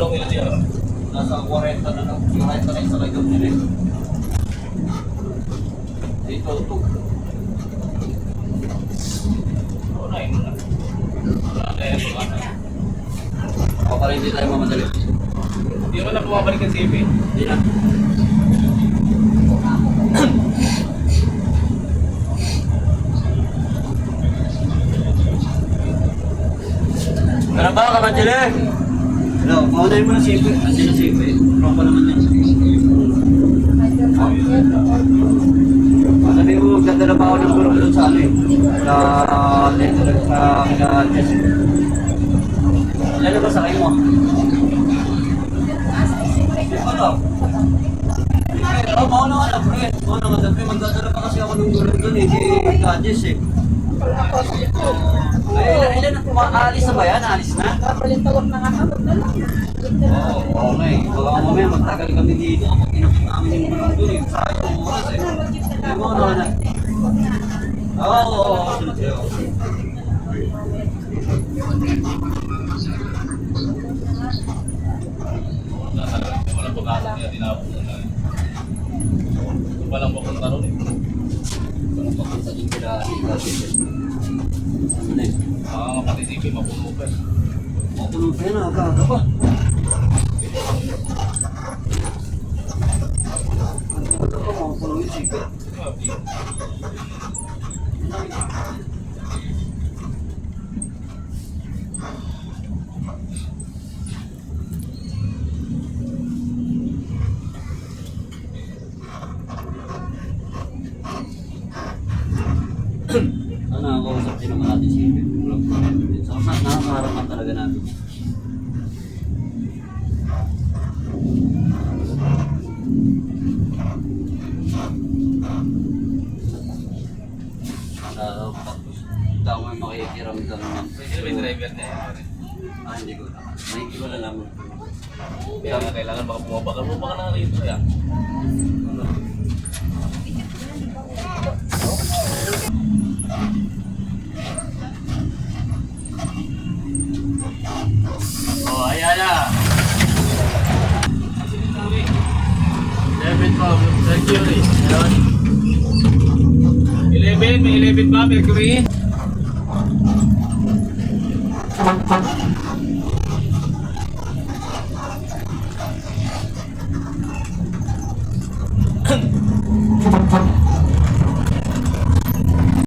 lang yun yan. Nasa 40 na lang. 40 na yung sakay doon nila eh. Dito, ito. Oo na yun na. Wala na yun. O para hindi tayo mamadali. Hindi naman na bumabalik ang CV. Hindi na. Meron ba kamadali? Hello, maunahin mo na sipe. Andiyan na sipe. Tropa naman yan. Sabi mo, ganda na ba ako ng gulong doon sa ano eh? Sa test. Ano ba sa kayo mo? Ano? Pero mauna ka na, pre. Mauna ka na, pre. Magdadala pa kasi ako ng gulong doon eh. Si Gadges eh. Ay, ilan na aalis na ba yan? Aalis na? Kapalitawag na nga ako na lang. Oo, okay. Baka mamaya magtagal kami dito kapag inapit namin yung gulong doon eh. Sayang ang oras eh. Ay, mauna ka na. Oo. Sunod sa'yo. Walang pagkakot niya, tinapos na. Ito palang papunta ron eh. Walang papunta din sila. Ano na eh? Mga kapatid, mapuno pa eh. Mapuno pa yan, aga-aga pa. Ano pa, mapuno yung sipe. Nakakausap din naman natin si Vlog. So, nakakaharapan talaga natin. Tao may makikiramdam naman. Pwede na may driver niya yan. Hindi ko. May iba na naman. Kaya nga kailangan baka bumabakal mo baka na rito yan. Oh, ayan na. 11 po, Mercury. Ayan. 11, may 11 ba, Mercury?